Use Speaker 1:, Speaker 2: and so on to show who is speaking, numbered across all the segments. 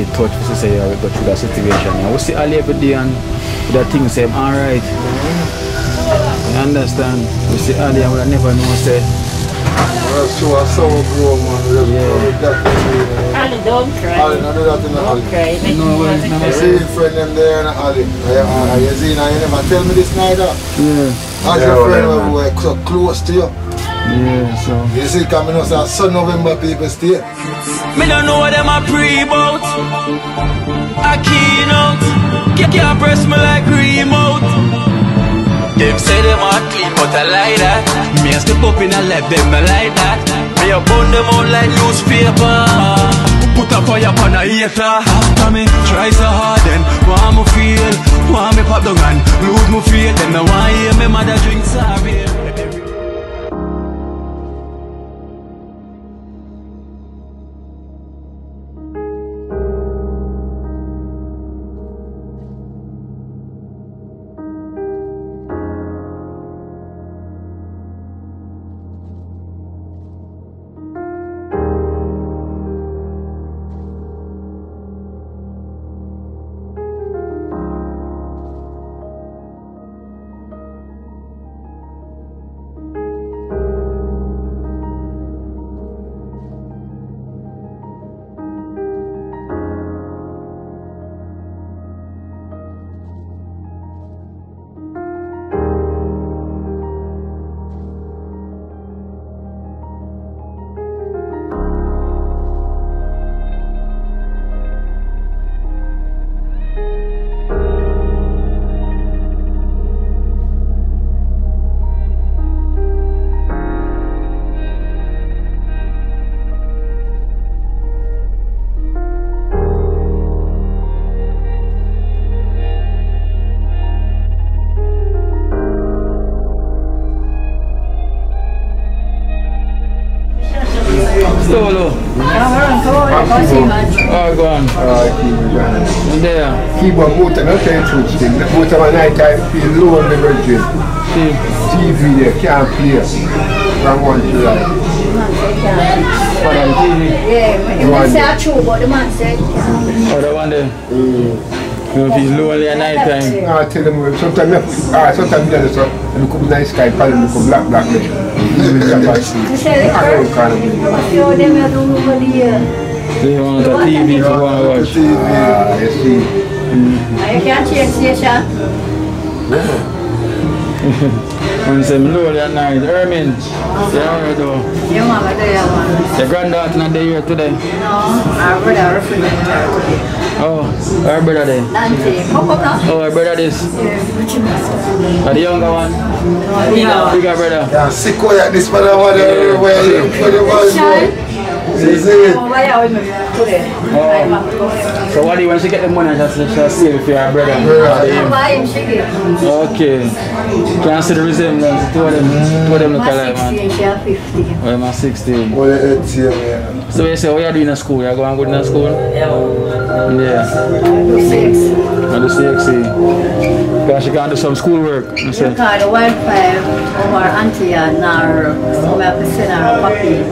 Speaker 1: Ali touch to say we go through that situation. And we see Ali every day and that thing say alright. You understand? We see Ali and we never know say.
Speaker 2: Well, so I saw bro man.
Speaker 3: Yeah. Ali don't cry.
Speaker 2: Ali don't do that in the alley.
Speaker 3: Don't cry.
Speaker 1: No, it's not.
Speaker 2: I see a friend them there in the alley. You see now you never tell me this neither.
Speaker 1: Yeah.
Speaker 2: As your friend who were so close to you.
Speaker 1: Yeah, so.
Speaker 2: You see, coming out as Sun November people stay.
Speaker 4: Me don't know what them a pre about. A Kino. Can't press me like remote. Them say them a clean but I like that. Me a step up in a left them I like that. Me a burn them out like newspaper. Put a fire upon a hater. After me try so hard then want me feel. Want me pop down and lose me faith. Them no want hear me mother drink sorry.
Speaker 1: Solo. Oh, go on. There.
Speaker 2: Keep on motor, not trying to thing. The motor at night time feel low on the virgin. TV there, can't play. From 1 to like.
Speaker 3: Yeah, man say true, but the man said.
Speaker 1: Oh, the one there. You feel lonely at night time.
Speaker 2: I tell them sometimes you just look up nice sky, color look up black.
Speaker 1: So you want a TV to go and watch?
Speaker 2: You see.
Speaker 3: You can't change station.
Speaker 1: When you say lonely at night, Ermin, you're alright though.
Speaker 3: Your mama there, man.
Speaker 1: Your granddaughter not there here today?
Speaker 3: No, our brother refrigerator today.
Speaker 1: Oh, our brother there?
Speaker 3: Nancy, come up now.
Speaker 1: Oh, our brother this?
Speaker 3: Yeah,
Speaker 1: are the younger one?
Speaker 3: No,
Speaker 1: bigger brother?
Speaker 2: Yeah, sick at this brother where you was.
Speaker 1: So what do you want to get the money just save for your brother? Okay. Can you see the resemblance? Two of them look alike, man.
Speaker 3: 16, 50.
Speaker 1: Oh, I'm 16.
Speaker 2: Yeah.
Speaker 1: So you say, what are you doing in school? You're going good in school? Yeah.
Speaker 3: Do 6.
Speaker 1: I do 6. Because you can do some school work.
Speaker 3: You call the Wi-Fi over auntie and now so I have to send her a copy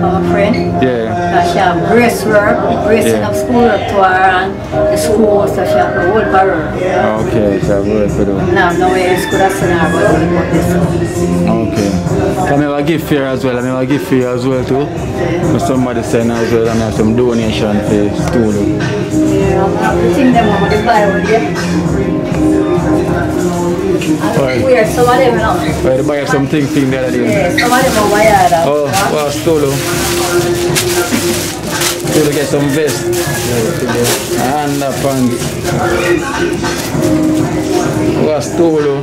Speaker 3: from a friend.
Speaker 1: Yeah.
Speaker 3: Because she have brace work, bracing up school work to her and the school, so she have to hold barrel.
Speaker 1: Okay, so I've worked for them.
Speaker 3: No way it's good as send her, but only got this.
Speaker 1: Okay. I have a gift for you as well. I have a gift for you as well too. Yeah. Somebody send as well and I have some donation for student.
Speaker 3: Yeah, I'm putting them on the Bible, yeah. Weird, some of them now.
Speaker 1: Right, they buy something the other day.
Speaker 3: Yeah, some of them are wired up.
Speaker 1: Oh, wow, Stolo. Stolo get some vest. And a pants. Wow, Stolo.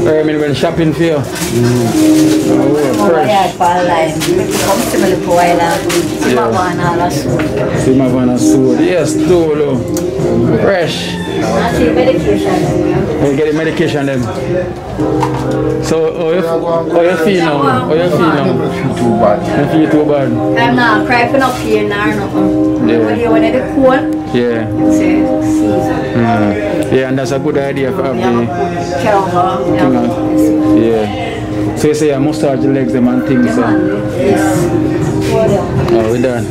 Speaker 1: I mean, when shopping for you. Oh, fresh. Simavana suit. Yes, Stolo. Fresh. You get the medication then. So, how you feel now? How you feel now?
Speaker 2: Too bad.
Speaker 1: You feel too bad?
Speaker 3: I'm not crying up here now. When you want to cold,
Speaker 1: yeah. Yeah, and that's a good idea for having yeah. So you say you massage the legs them and things.
Speaker 3: Yes.
Speaker 1: Oh, we're done.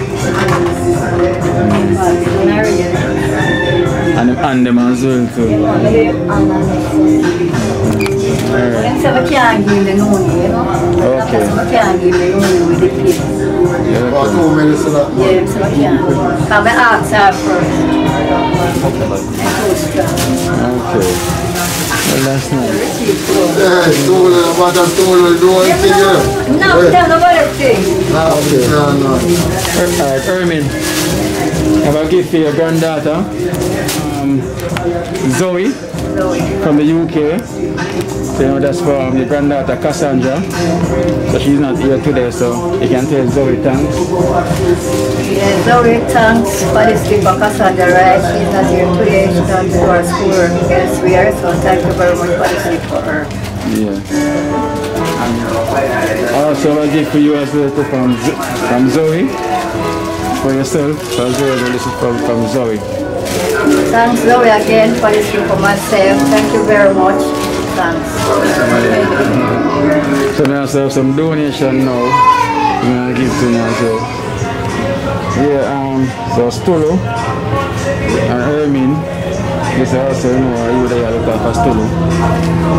Speaker 1: and them as well too.
Speaker 3: Them say we can't give the money, you know.
Speaker 1: Okay.
Speaker 3: We can't give the money with the kids.
Speaker 1: Yeah,
Speaker 2: But
Speaker 1: okay.
Speaker 2: how many so that?
Speaker 3: Yeah, so we can't. Come and ask her first.
Speaker 1: Okay. Well, that's nice.
Speaker 2: Yeah, told what I told you, don't think it.
Speaker 3: No, tell nobody thing.
Speaker 1: Okay.
Speaker 2: No.
Speaker 1: Alright, Ermin, I have a gift for your granddaughter, Zoe, from the UK. So, you know, that's from your granddaughter Cassandra. So she's not here today, so you can tell Zoe thanks.
Speaker 3: Yeah, Zoe, thanks for this trip for Cassandra, right? She's not here today. She's not to her school elsewhere, so thank you very much for this trip for her.
Speaker 1: Yeah. And I also have a gift for you as well from Zoe. For yourself, so this is from Zoe.
Speaker 3: Thanks Zoe again for this trip for myself. Thank you very much. Thanks.
Speaker 1: So now I also have some donation now. I'm gonna give to you as well. Yeah, so Stolo and Ermin. This is also, you know, you would have looked at Stolo.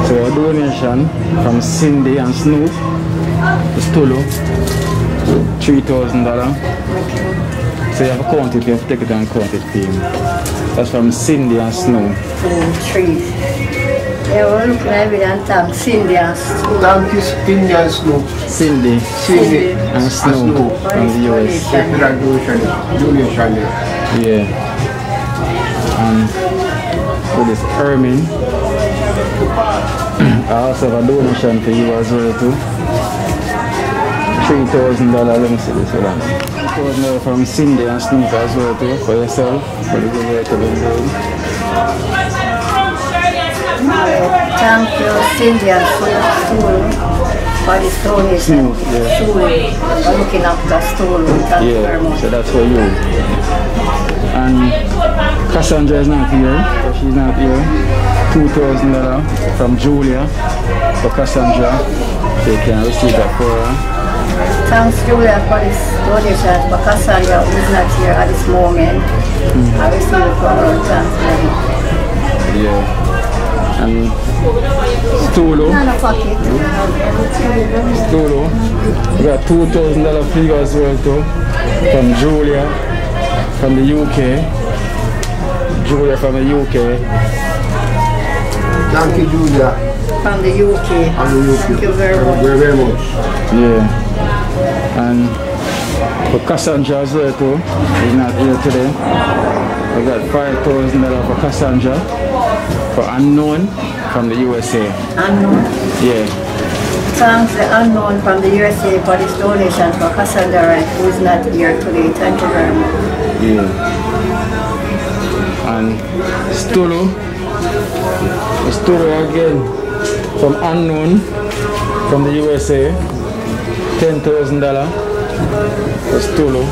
Speaker 1: So a donation from Cindy and Snoop to Stolo, $3,000. So you have a count it, you have to take it and count it for him. That's from Cindy and Snoop.
Speaker 3: 3. Yeah, we're looking at it and thanks Cindy and Snoop.
Speaker 2: Thank you, Cindy and Snoop.
Speaker 1: Cindy and Snoop from the US.
Speaker 2: Donation.
Speaker 1: Yeah. And with this Ermin, I also have a donation for you as well too. $3,000. Let me see this one. $3,000 from Cindy and Snoop as well too, for yourself, for the good work you've been doing.
Speaker 3: Thank you, Cindy and Snoop, for this donation.
Speaker 1: Yeah.
Speaker 3: For looking after Stool. Thank you very much.
Speaker 1: So that's for you. And Cassandra is not here, so she's not here. $2,000 from Julia for Cassandra. So you can receive that for her.
Speaker 3: Thanks Julia for this donation for Cassandra who is not here at this moment. I receive it for her. Thanks very much.
Speaker 1: Yeah. And Stolo, we got $2,000 for you as well too, from Julia, from the UK. Julia from the UK.
Speaker 2: Thank you, Julia.
Speaker 3: From the UK. Thank you very much.
Speaker 2: Very much.
Speaker 1: Yeah. And for Cassandra as well too, he's not here today. We got $5,000 for Cassandra, for Unknown from the USA.
Speaker 3: Unknown?
Speaker 1: Yeah.
Speaker 3: Thanks the Unknown from the USA for this donation for Cassandra who is not here today. Thank you very much.
Speaker 1: Yeah. And Stolo again from Unknown from the USA. $10,000 for Stolo.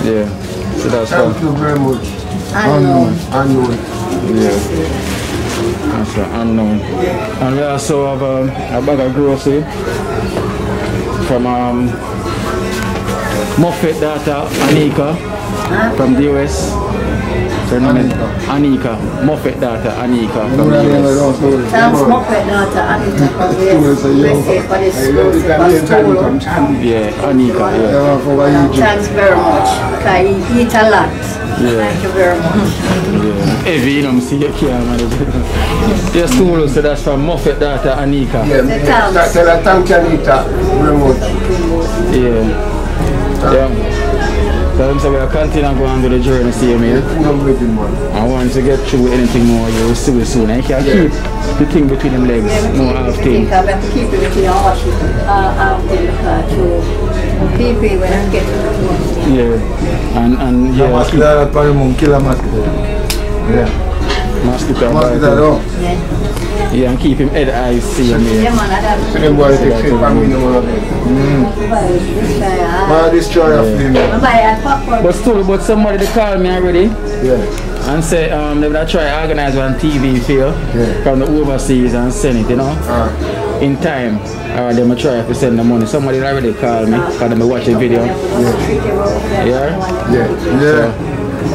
Speaker 1: Yeah, so that's
Speaker 2: Thank you very much.
Speaker 3: Unknown.
Speaker 1: Yeah, that's Unknown. And we also have a bag of grocery from Muffet daughter Anika from the US. Her name is Anika. Muffet daughter Anika from the US.
Speaker 3: Thanks Muffet daughter Anika from the USA for this school.
Speaker 1: Yeah, Anika, yeah.
Speaker 3: Thanks very much. Because you eat a lot.
Speaker 1: Yeah.
Speaker 3: Thank you very much.
Speaker 1: Yeah. Heavy, you know, see you can't manage it. Yes, Stolo, so that's from Muffet daughter Anika.
Speaker 2: Yeah, tell her thank you, Anita, very much.
Speaker 1: Yeah. So I'm saying we'll continue and go on to the journey, see me. I want to get through anything more, you will see it soon. I can't keep the thing between them legs, no half thing.
Speaker 3: I have to keep it between your arms, half thing, to keep it when I get to the room.
Speaker 1: Yeah, and yeah. Mosquito. Yeah, and keep him head eyes, see him here.
Speaker 3: Yeah, man, I don't
Speaker 2: So them boys take it from me, destroy of him.
Speaker 1: But still, but somebody they call me already.
Speaker 2: Yeah.
Speaker 1: And say they're gonna try to organize one TV for you from the overseas and send it, you know. in time, or they may try to send the money. Somebody already called me because they may watch the video. Yeah?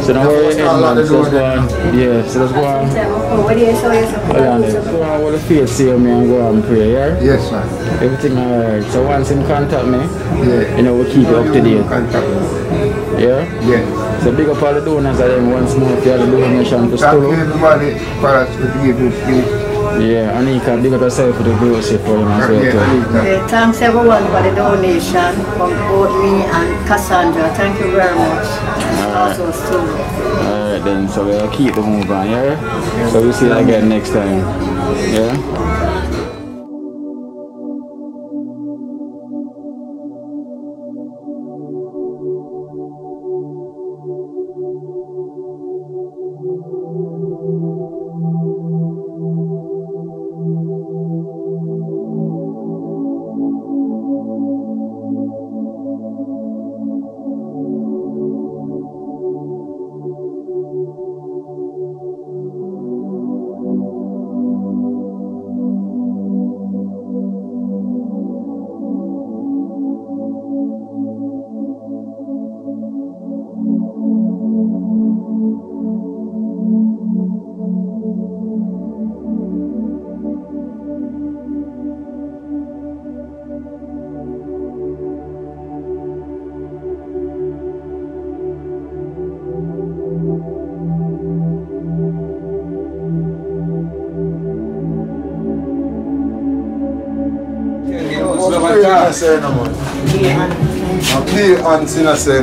Speaker 1: So don't worry, man. So let's go on. Yeah, so let's go on. Hold on there. Go on with the faith, see me and go and pray, yeah?
Speaker 2: Yes, sir.
Speaker 1: Everything alright. So once him contact me, you know, we'll keep you up to date. Yeah?
Speaker 2: Yeah.
Speaker 1: So big up all the donors and then once more for the donation for
Speaker 2: Thank
Speaker 1: school.
Speaker 2: you everybody for us to give you faith.
Speaker 1: Yeah, Anika, big up yourself for the grocery for him as well too.
Speaker 3: Thanks everyone for the donation from both me and Cassandra. Thank you very much. Also studio.
Speaker 1: Alright then, so we'll keep the move on, yeah? So we'll see you again next time. Yeah?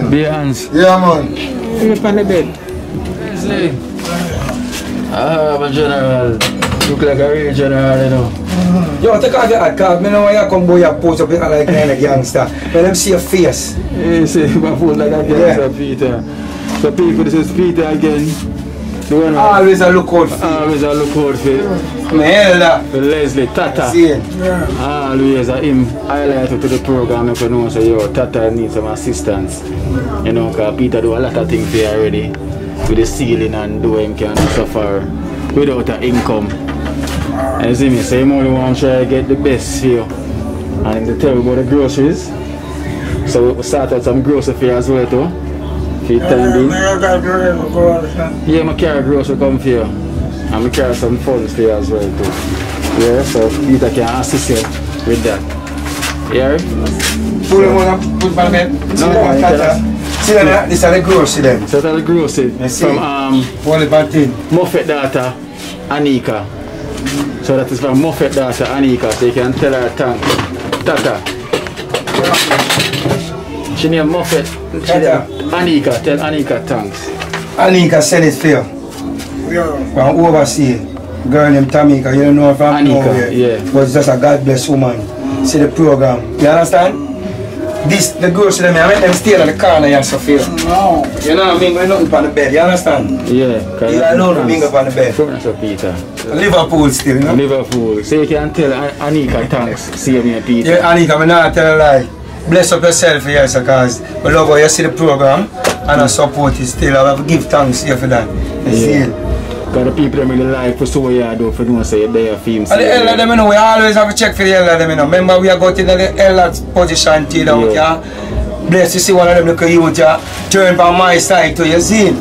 Speaker 2: Be hands. Yeah, man.
Speaker 1: Sleep on the bed. Sleep. My general. Look like a real general, you know.
Speaker 5: Yo, take off your hat, cause I know when you come boy, you pose up like a gangster. Let them see your face.
Speaker 1: You see, my phone like a gangster, Peter. So people, this is Peter again. The one
Speaker 5: always a look out for.
Speaker 1: Always a look out for.
Speaker 5: For
Speaker 1: Leslie, Tata. Always him highlighted to the program if you know, so yo, Tata needs some assistance. You know, because Peter do a lot of things there already. With the ceiling and do him can suffer without an income. And you see me, so him only want to try to get the best for you. And they tell me about the groceries. So we start out some grocery for you as well too. For your time being. Yeah, I carry grocery come for you. And I carry some funds for you as well too. Yeah, so Peter can assist you with that. Yeah?
Speaker 5: Pull him on, put my bed. See that? This is the grocery then.
Speaker 1: So that's the grocery from Muffet daughter, Anika. So that is from Muffet daughter, Anika. So you can tell her Tata. She named Muffet. Anika, tell Anika thanks.
Speaker 5: Anika send it for you. From overseas. Girl named Tamika, you don't know her from nowhere.
Speaker 1: Yeah.
Speaker 5: But it's just a God bless woman. See the program. You understand? This, the girls, I make them stay in the corner and so feel. No. You know what I mean? We're nothing on the bed, you understand?
Speaker 1: Yeah.
Speaker 5: You alone being up on the bed.
Speaker 1: France of Peter.
Speaker 5: Liverpool still, you know?
Speaker 1: Liverpool. So you can tell Anika thanks, see me and Peter.
Speaker 5: Yeah, Anika, I'm not tell a lie. Bless up yourself, yes, because we love how you see the program and I support you still. I have to give thanks here for that. You see it?
Speaker 1: Because the people that really like for so you do for say you're there for him.
Speaker 5: And the elder them, you know, we always have to check for the elder them, you know. Remember we are going to the elder's position till out here. Bless to see one of them look at you turn from my side to your scene.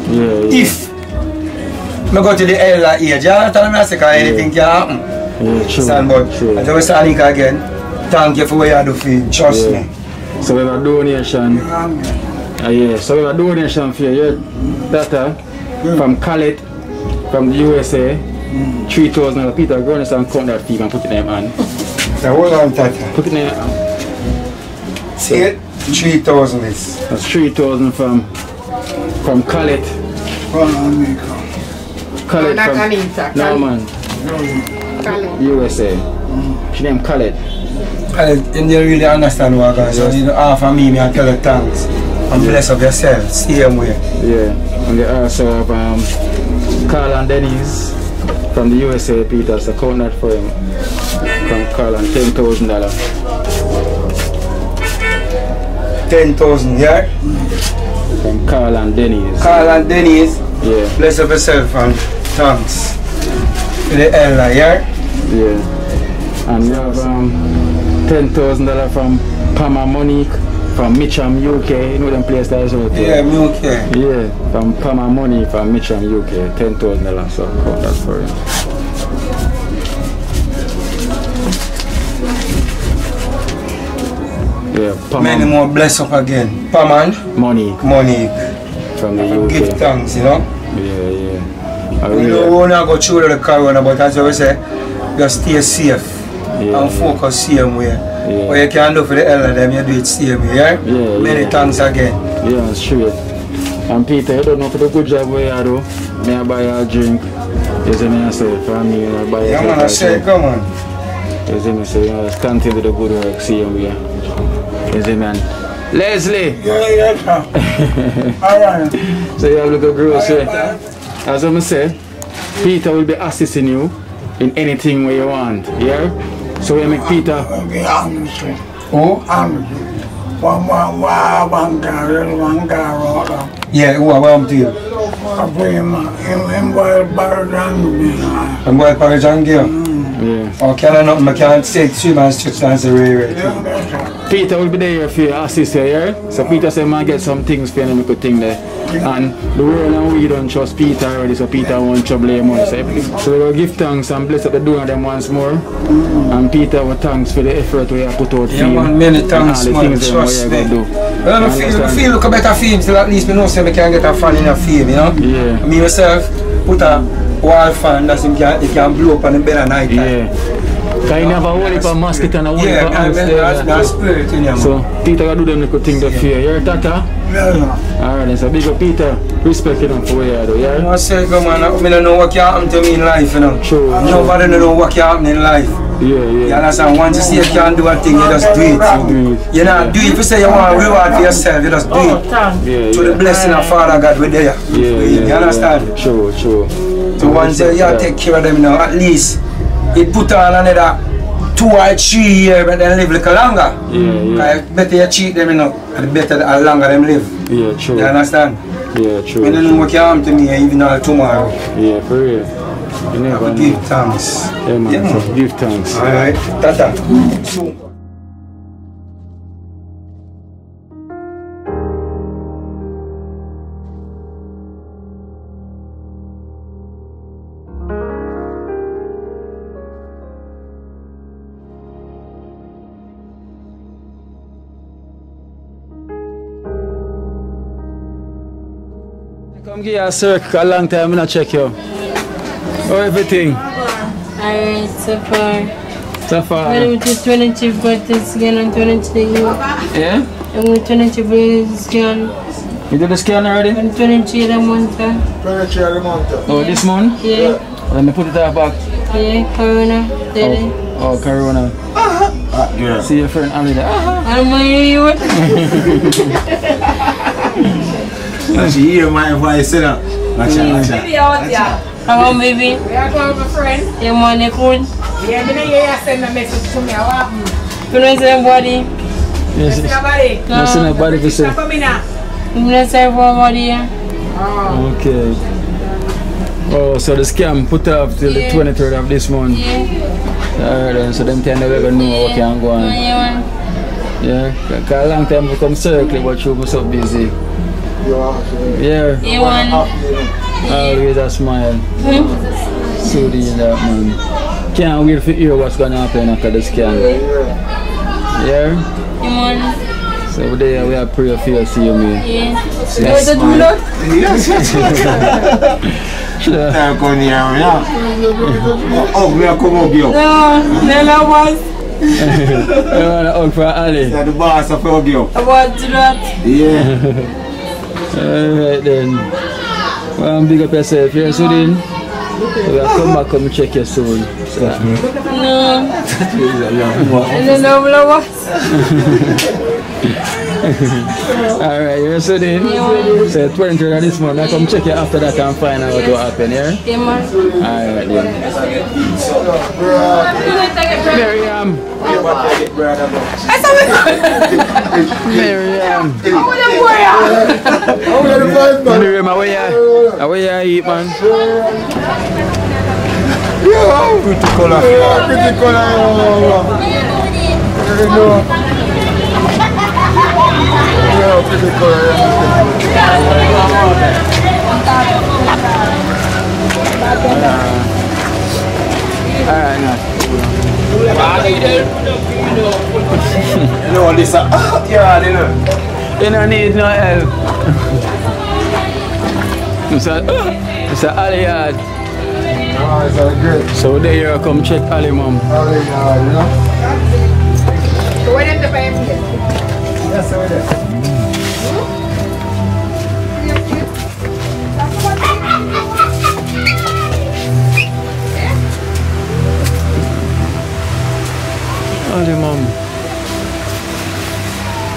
Speaker 5: If I go to the elder age, you don't tell me anything can happen.
Speaker 1: Yeah, true.
Speaker 5: And then we say Anika again, thank you for what you do for you, trust me.
Speaker 1: So we have a donation. So we have a donation for your daughter from Khaled. From the USA, $3,000. Peter, go on and count that fee and put it in your hand.
Speaker 5: Now hold on, Tata.
Speaker 1: Put it in your hand.
Speaker 5: See it? 3,000 is.
Speaker 1: That's 3,000 from Khaled. Khaled
Speaker 6: not
Speaker 1: from
Speaker 6: Anita.
Speaker 1: No man.
Speaker 6: Khaled.
Speaker 1: USA. She named Khaled.
Speaker 5: Khaled, you don't really understand what I'm saying. So you half of me, I tell you thanks. And bless up yourself. Same way.
Speaker 1: Yeah. And they also have Carl and Dennis from the USA, Peter, so count that for him. From Carl and $10,000.
Speaker 5: 10,000, yeah?
Speaker 1: From Carl and Dennis.
Speaker 5: Carl and Dennis?
Speaker 1: Yeah.
Speaker 5: Bless up yourself and thanks. For the elder, yeah?
Speaker 1: Yeah. And we have $10,000 from Pama Monique from Mitcham, UK. You know them place that is out there?
Speaker 5: Yeah, UK.
Speaker 1: Yeah, from Pama Money from Mitcham, UK. $10,000, so count that for him. Yeah, Pama.
Speaker 5: Many more bless up again. Paman.
Speaker 1: Monique. From the UK.
Speaker 5: Give thanks, you know?
Speaker 1: Yeah.
Speaker 5: We don't want to go through the corona, but as we say, just stay safe and focus same way.
Speaker 1: Yeah.
Speaker 5: What you can do for the elder them, you do it same way, yeah? Many thanks again.
Speaker 1: Yeah, straight. And Peter, you don't know for the good job where you do. May I buy you a drink? You see me, I say, for me, I buy you a drink.
Speaker 5: Yeah, man, I say, come on.
Speaker 1: You see me, say, just continue the good work, same way. You see, man. Leslie!
Speaker 5: Yeah, sir. Alright.
Speaker 1: So you have to go grocery. As I say, Peter will be assisting you in anything where you want. Yeah? So we make Peter.
Speaker 5: Who? Yeah, who are to you? I'm going to Paris and Gear.
Speaker 1: Yeah.
Speaker 5: Or can I not? I can't say 3 months to chance the rare.
Speaker 1: Peter will be there for you assist you, yeah? So Peter said, man, get some things for you and make a thing there. And the world and we don't trust Peter already, so Peter won't trouble him money. So we will give thanks and bless up the door of them once more. And Peter will thanks for the effort we have put out for
Speaker 5: you. Many thanks, man, trust me. Well, I feel look a better film, so at least we know so we can get a fan in a film, you know?
Speaker 1: Yeah.
Speaker 5: Me myself, put a wall fan that it can blow up on the bed at night.
Speaker 1: Yeah. Because you never hold up a mosquito and a hold up a ants there.
Speaker 5: That's spirit in you.
Speaker 1: So Peter will do them little thing that fear. You're Tata?
Speaker 2: Yeah.
Speaker 1: Alright, so big up Peter. Respect him for what you do, yeah?
Speaker 5: You know what I say, come on, I don't know what can happen to me in life, you know.
Speaker 1: True.
Speaker 5: Nobody know what can happen in life.
Speaker 1: Yeah.
Speaker 5: You understand? Once you see you can do a thing, you just do it. You know, do it if you say you want to reward for yourself, you just do it.
Speaker 1: Yeah.
Speaker 5: To the blessing of Father God with there. You understand?
Speaker 1: True.
Speaker 5: So once you take care of them now, at least it put on another 2 or 3 years, but then live like a longer.
Speaker 1: Yeah.
Speaker 5: Better you cheat them, you know, and better the longer them live.
Speaker 1: Yeah, true.
Speaker 5: You understand?
Speaker 1: Yeah, true.
Speaker 5: I don't know what can happen to me even tomorrow.
Speaker 1: Yeah, for real. You never know.
Speaker 5: Give thanks.
Speaker 1: Yeah, man. So give thanks.
Speaker 5: Alright, Tata. Soon.
Speaker 1: Come give you a circle, a long time I not check you. How everything?
Speaker 7: Alright, so far.
Speaker 1: So far?
Speaker 7: I'm going to 20 but it's again on 20.
Speaker 1: Yeah?
Speaker 7: I'm going to 20 but it's scan.
Speaker 1: You did the scan already?
Speaker 7: I'm 20 a month.
Speaker 2: 20 a month.
Speaker 1: Oh, this month?
Speaker 7: Yeah.
Speaker 1: Let me put it back.
Speaker 7: Yeah, Corona.
Speaker 1: Oh, Corona. Yeah. See your friend Ali there.
Speaker 7: I don't mind you.
Speaker 8: She hear my voice, you know.
Speaker 7: Baby out there. Hello, baby.
Speaker 6: We are going with a friend.
Speaker 7: You want to call?
Speaker 6: Yeah, I'm going to send a message to me.
Speaker 7: You don't say nobody?
Speaker 1: Yes.
Speaker 6: Nobody.
Speaker 1: You see nobody to say?
Speaker 7: You don't say nobody.
Speaker 1: Okay. Oh, so the scam put up till the 23rd of this month.
Speaker 7: Yeah.
Speaker 1: So them tend to never know what can go on. Yeah. Because a long time we come circle, but you were so busy. Yeah.
Speaker 7: You want?
Speaker 1: Always a smile. Soothing that man. Can't wait to hear what's gonna happen after the scan. Yeah?
Speaker 7: You want?
Speaker 1: So there we are prayer for you, see you, man.
Speaker 7: Yeah.
Speaker 1: Yes,
Speaker 7: You want to do
Speaker 8: Yes. I'm going here, yeah. Oh, we are coming up here.
Speaker 7: No, never was.
Speaker 1: I want to hug for Ali.
Speaker 8: You're the boss of Ogio.
Speaker 7: I want to do that.
Speaker 8: Yeah.
Speaker 1: Alright then. Well, big up yourself here, so then we'll come back and check you soon. So.
Speaker 7: No. I don't know what I was.
Speaker 1: Alright, you're so then. So 23rd of this month, I come check you after that and find out what will happen, yeah?
Speaker 7: Yeah, man.
Speaker 1: Alright then. Miriam. Miriam, how are you eat, man?
Speaker 2: Yeah.
Speaker 5: Pretty color.
Speaker 2: Yeah, pretty color. You know. Yeah, pretty color.
Speaker 1: Alright, now.
Speaker 8: You know this? Yeah, you know.
Speaker 1: You don't need no help. It's a alley yard.
Speaker 2: Oh, it's great.
Speaker 1: So there you come check alley, mom.
Speaker 2: Alley yard, you know.
Speaker 6: So when did the baby get?
Speaker 2: Yes, over there.
Speaker 1: Alley, mom.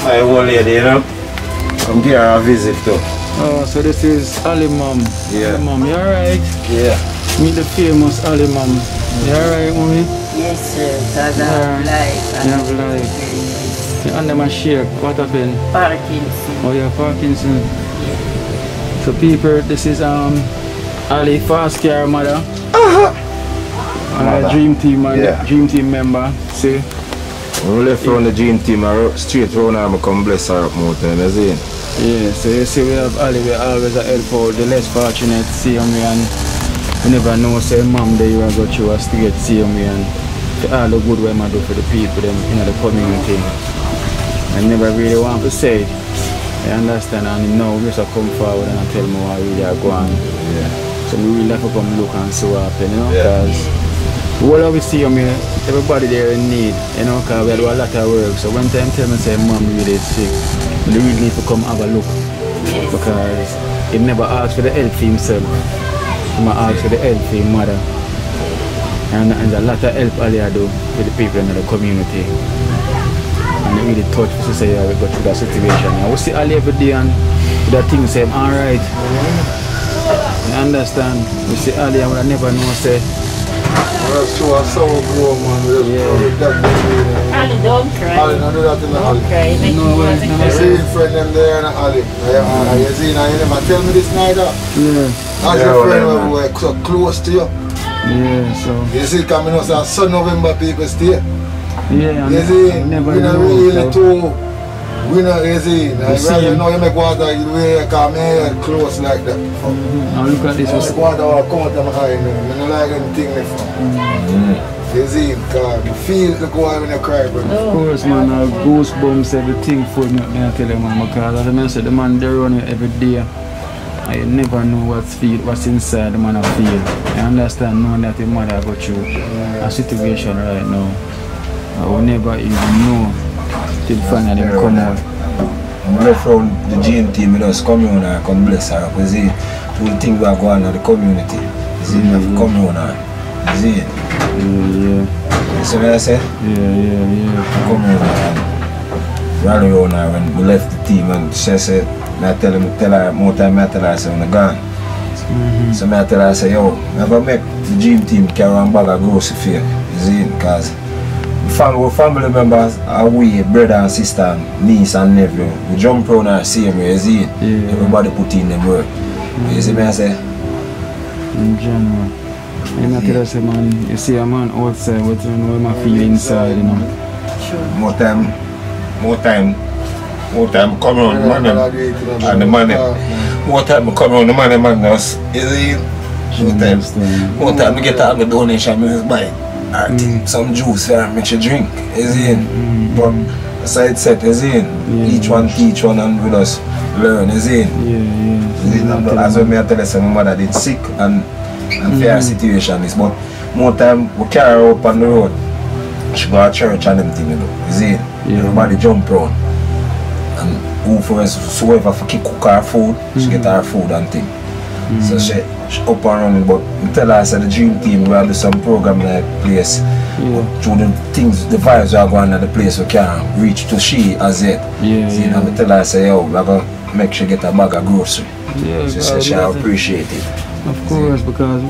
Speaker 8: I old lady, you know. Come here and visit too.
Speaker 1: Oh, so this is Ali Mom.
Speaker 8: Yeah.
Speaker 1: Ali Mom, you alright?
Speaker 8: Yeah.
Speaker 1: Meet the famous Ali Mom. You alright, mommy?
Speaker 3: Yes, sir. Because I have life.
Speaker 1: You have life. You under my shake. What happened?
Speaker 3: Parkinson.
Speaker 1: Oh, yeah, Parkinson. So people, this is Ali Fast Care mother. Dream Team man,
Speaker 8: Yeah.
Speaker 1: Dream Team member. See?
Speaker 8: When we left from the dream team, I straight round and I come bless her up more time, you see?
Speaker 1: Yeah, so you see we have Ali, we always help out the less fortunate, see me, and you never know, say mom there you are go through us to get see me, and all the good way I do for the people them in the community. I never really want to say it. I understand, and now we just come forward and tell me what really are going.
Speaker 8: Yeah.
Speaker 1: So we really have to come look and see what happen, you know,
Speaker 8: Yeah.
Speaker 1: because what we see me, everybody there in need, you know, because we do a lot of work. So when time tell me say mom really sick, we really need to come have a look.
Speaker 3: Yes.
Speaker 1: Because he never asked for the help for himself. He asked for the help for his mother. And a lot of help Ali do with the people in the community. And it really touched to say we got through that situation. I will see Ali every day and that thing say alright. You understand? We see Ali and I never know say
Speaker 2: So I saw grow man.
Speaker 3: Ali, don't cry.
Speaker 2: Ali, don't do that in the alley.
Speaker 3: Don't cry. Make
Speaker 1: No,
Speaker 3: me
Speaker 1: well,
Speaker 3: want to
Speaker 1: no,
Speaker 2: I
Speaker 3: cry.
Speaker 2: see your friend them there in the alley. You see, now you never tell me this neither.
Speaker 1: yeah,
Speaker 2: As your friend who were so close to you.
Speaker 1: yeah, so
Speaker 2: You see, coming out and so November people stay.
Speaker 1: yeah,
Speaker 2: You see,
Speaker 1: I never
Speaker 2: we not
Speaker 1: know.
Speaker 2: really
Speaker 1: So,
Speaker 2: too. We not, you see,
Speaker 1: see
Speaker 2: right
Speaker 1: him.
Speaker 2: now you make water, you wear come here close like that.
Speaker 1: now look at this.
Speaker 2: You make water will come out of my eye, I don't like anything like that. You see, because you feel the go when you cry, bro.
Speaker 1: Of course, man, goosebumps, everything for me, I tell you, man, because as I said, the man they run it every day. I never know what's inside the man I feel. I understand knowing that your mother got through a situation right now. I will never even know till finally them come out.
Speaker 8: I'm left from the GM team, you know, come on and come bless her. You see, two things are going on in the community. You see, you have to come on and, you see.
Speaker 1: Yeah.
Speaker 8: You see what I say?
Speaker 1: Yeah.
Speaker 8: Come on and rally on her when we left the team and she said, I tell her more time, I tell her I say, I'm gone. So I tell her, I say, yo, I'm going to make the gym team carry one bag of grocery for you. You see, because family members are we, brother and sister, niece and nephew. We jump around our same way, you see.
Speaker 1: Yeah.
Speaker 8: Everybody put in the work. You see me, I say?
Speaker 1: In general. And I tell us, man, you see a man outside, but you know what I feel inside, you know.
Speaker 8: More time come around the money and the money. More time come around the money, man. You see? More time we get out the donation, we just buy some juice and make you drink. You see? But aside set, you see? Each one teach one and with us learn, you see? As well, I tell you, my mother did sick and fair situation is, but more time we carry her up on the road. She go to church and them thing, you know. You see? Everybody jump around. And whoever cook her food, she get her food and thing. So she up and running, but I tell her, I said the dream team, we have do some program like place. But through the things, the vibes are going at the place, we can reach to she as yet. See, and I tell her, I say, yo, we're going to make sure get a bag of grocery. She said she appreciate it.
Speaker 1: Of course, because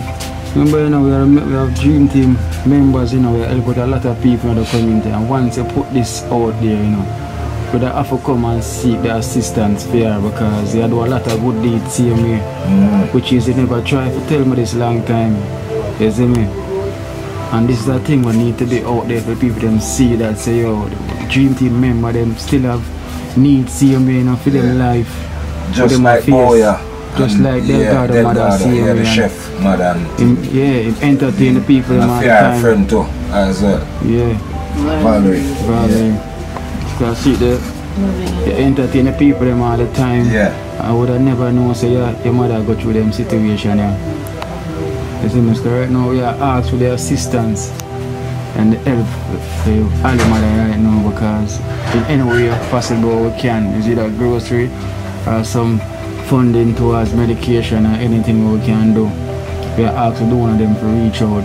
Speaker 1: remember, you know, we have dream team members, you know, we help with a lot of people in the community, and once you put this out there, you know, we have to come and seek the assistance for her, because they do a lot of good deeds here, me, which is you never try to tell me this long time, you see me? And this is a thing we need to be out there for people them see that say yo, Dream Team member them still have needs same way, you know, for them life.
Speaker 8: Just like Boya.
Speaker 1: Just like their father, mother, same way.
Speaker 8: The chef, mother.
Speaker 1: Him entertain the people them all the
Speaker 8: time.
Speaker 1: time.
Speaker 8: Friend too, as well.
Speaker 1: Yeah.
Speaker 8: Valerie.
Speaker 1: Because see they entertain the people them all the time.
Speaker 8: Yeah.
Speaker 1: I would have never known say your mother go through them situation. You see, Mr. Right now we are asked for the assistance and the help for all the mother right now, because in any way possible we can. Is it a grocery or some funding towards medication or anything we can do. We are asked to do one of them to reach out,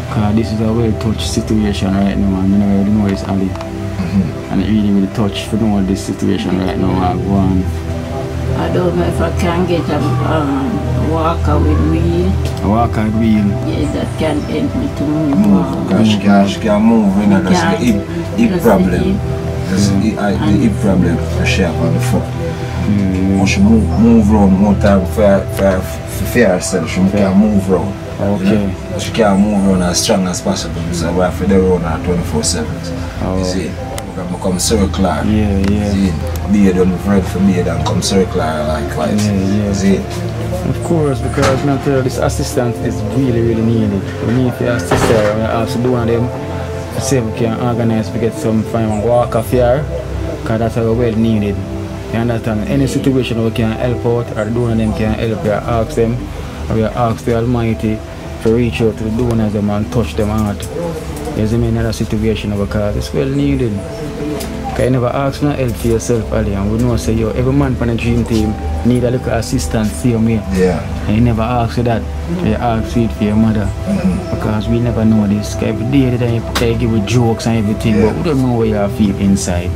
Speaker 1: because this is a well touched situation right now and we never really know it's Ali. And it really touch to know this situation right now I go on.
Speaker 7: I don't know if I can get a walker with wheel.
Speaker 1: A walker with wheel?
Speaker 7: Yes, that can help me to move.
Speaker 8: Because she can move, you know, that's the hip problem. That's the hip problem for she have on the foot. She move around more time for herself, she can move around.
Speaker 1: Okay.
Speaker 8: You know? She can move around as strong as possible, so we have to do around her 24/7. You see? We come circular. See? Beard on the bread for beard and come circular likewise. See?
Speaker 1: Of course, because now this assistance is really needed. We need to assist her. We have to do one of them to see if we can organize to get some fine walk off here, because that's how well needed. You understand? Any situation we can help out or the donor them can help, we ask them, or we ask the Almighty to reach out to the donors them and touch them heart. You see me in another situation because it's well needed. Because you never ask for help for yourself, Ali, and we know say yo, every man from the Dream Team need a little assistance same way. And you never ask for that. You ask for it for your mother. Because we never know this. Because every day they give you jokes and everything, but we don't know where you feel inside.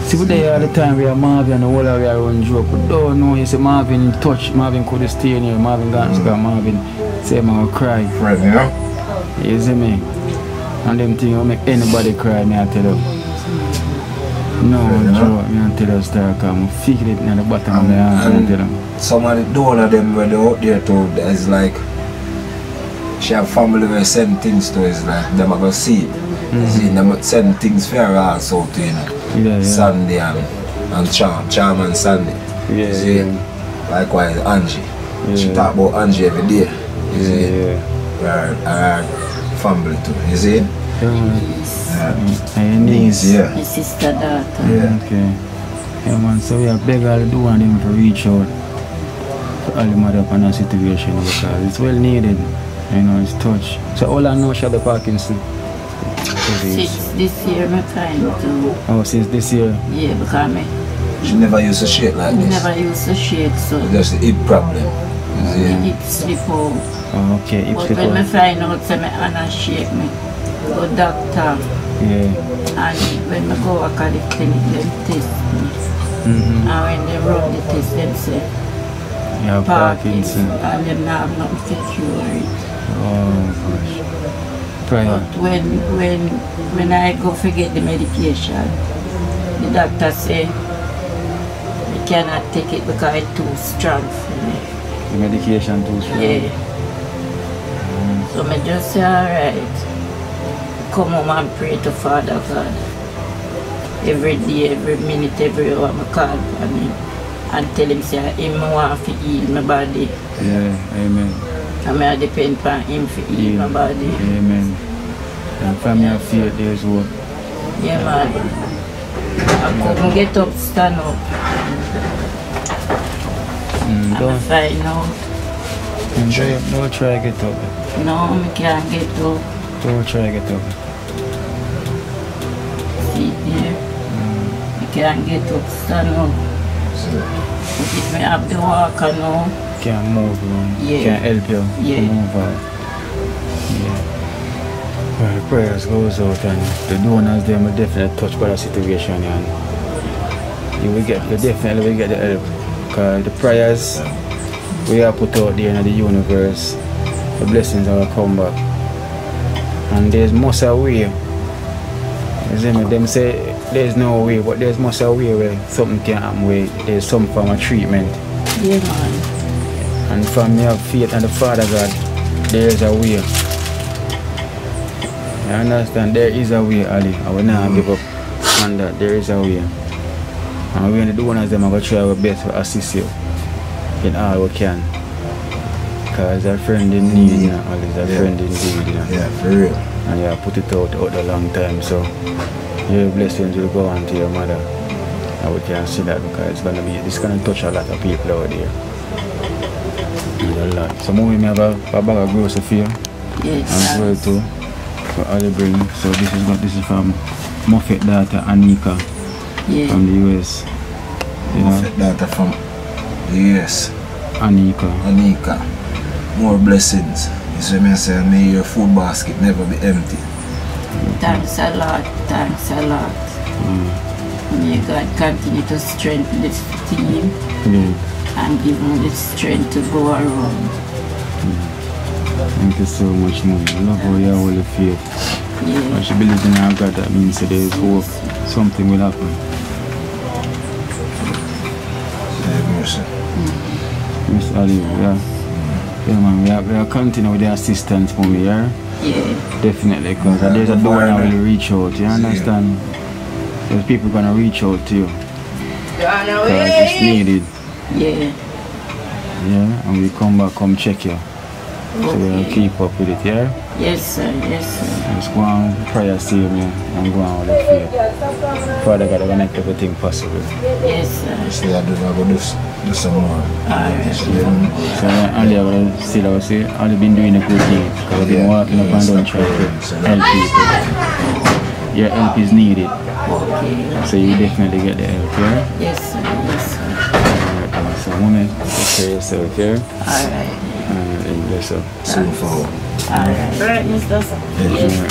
Speaker 1: See, we there all the time, we are Marvin and all of we are on joke. We don't know, you say Marvin touch, Marvin could stay near, Marvin gone, Marvin say man will cry.
Speaker 8: Right, yeah?
Speaker 1: You see me? And them things will make anybody cry, me I tell you. No, joke, me I tell you, star, because I feel it in the bottom of my heart, I tell you.
Speaker 8: Some of the donor them when they're out there too, it's like, she have family where send things to, it's like, them are going to see it. See, them send things for her also to, you know. Sunday and Charm and Sunday. See? Likewise Angie. She talk about Angie every day. You see? Her family too. You see?
Speaker 1: And your niece?
Speaker 7: My sister daughter.
Speaker 1: Okay. Yeah man, so we are beg all the doing them to reach out to all the mother up on a situation because it's well needed. You know, it's touch. So all I know she had the Parkinson.
Speaker 7: Since this year, my friend too.
Speaker 1: Oh, since this year?
Speaker 7: Yeah, because
Speaker 8: she never used to shake like this.
Speaker 7: Never used to shake, so
Speaker 8: that's the hip problem.
Speaker 7: The hip slip out.
Speaker 1: Oh, okay, hip slip out.
Speaker 7: But when I find out that my hand shake me, go doctor. And when I go back at the clinic, them test me. And when they run the test, them say Parkinson. And them not have nothing to cure it.
Speaker 1: Oh gosh. But
Speaker 7: when I go forget the medication, the doctor say I cannot take it because it's too strong for me.
Speaker 1: The medication too strong?
Speaker 7: Yeah. So I just say alright. Come home and pray to Father God. Every day, every minute, every hour I call for him and tell him say him want to heal my body.
Speaker 1: Yeah, amen.
Speaker 7: And I depend on him to heal my body.
Speaker 1: Amen. And from your faith there's hope.
Speaker 7: Yeah man. I couldn't get up, stand up.
Speaker 1: Don't
Speaker 7: find out.
Speaker 1: Don't try to get up.
Speaker 7: No, I can't get up.
Speaker 1: Don't try to get up.
Speaker 7: See there? I can't get up, stand up. But if I have the walker now,
Speaker 1: can't move around.
Speaker 7: Yeah.
Speaker 1: Can't help you move out. Yeah. Well, the prayers goes out and the donors them will definitely touched by the situation and you definitely will get the help. Because the prayers we are put out there in the universe, the blessings will come back. And there's most a way. You see me? Them say there's no way, but there's most a way where something can happen where there's some form of treatment.
Speaker 7: Yeah man.
Speaker 1: And from your faith and the Father God, there's a way. I understand. There is a way, Ali. I will not give up on that. There is a way. And we the owners them are going to try our best to assist you in all we can. Because a friend in need, you know, Ali is a friend indeed, you know.
Speaker 8: Yeah, for real.
Speaker 1: And you have put it out a long time, so your blessings will go on to your mother. And we can see that because it's gonna touch a lot of people out there. A lot. So we may have a bag of grocery for you.
Speaker 7: Yes.
Speaker 1: As well too. For all you bring. So this is from Muffet daughter Anika.
Speaker 7: Yeah.
Speaker 1: From the US. You know?
Speaker 8: Muffet daughter from the US.
Speaker 1: Anika.
Speaker 8: More blessings. You see me say, may your food basket never be empty.
Speaker 7: Thanks a lot. May God continue to strengthen this team and give me the strength to go around.
Speaker 1: Thank you so much, Mom. I love how you all feel.
Speaker 7: Yeah.
Speaker 1: When she believes in our God, that means there is hope. Something will happen. Miss Ali, yeah, man, we are continuing with the assistance for me, yeah?
Speaker 7: Yeah.
Speaker 1: Definitely, because there's a door that will reach out, you understand? There's people gonna reach out to you. Because it's needed.
Speaker 7: Yeah.
Speaker 1: Yeah, and we come check you. So we'll keep up with it, yeah?
Speaker 7: Yes, sir.
Speaker 1: Just go on, prayer, save me, and go on with the faith. Father God, I'm gonna make everything possible.
Speaker 7: Yes, sir.
Speaker 8: So I go do some more.
Speaker 7: Alright.
Speaker 1: So only I will still say, only been doing a good thing. Because I've been walking up and down trying to help people. Your help is needed.
Speaker 7: Okay.
Speaker 1: So you definitely get the help, yeah?
Speaker 7: Yes, sir.
Speaker 1: Alright, so woman, take care of yourself, yeah?
Speaker 7: Alright.
Speaker 1: And bless up.
Speaker 8: So forward.
Speaker 7: Alright. Alright, Mr. Yes.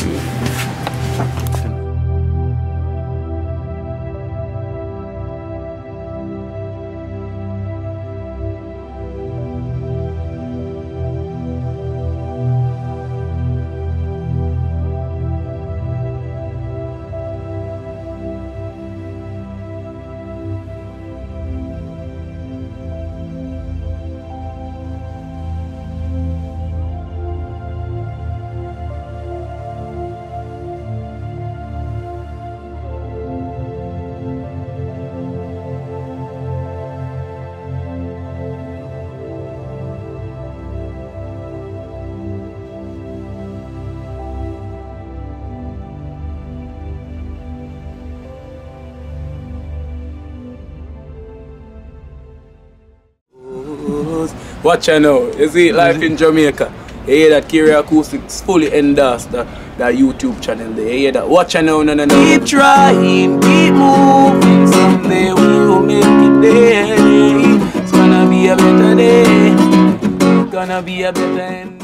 Speaker 9: Watch out now, you see life in Jamaica. You hear that Kiri Acoustics fully endorsed that YouTube channel there. You hear that? Watch out now, no.
Speaker 4: Keep trying, keep moving. Someday we will make it there. It's gonna be a better day. Gonna be a better end.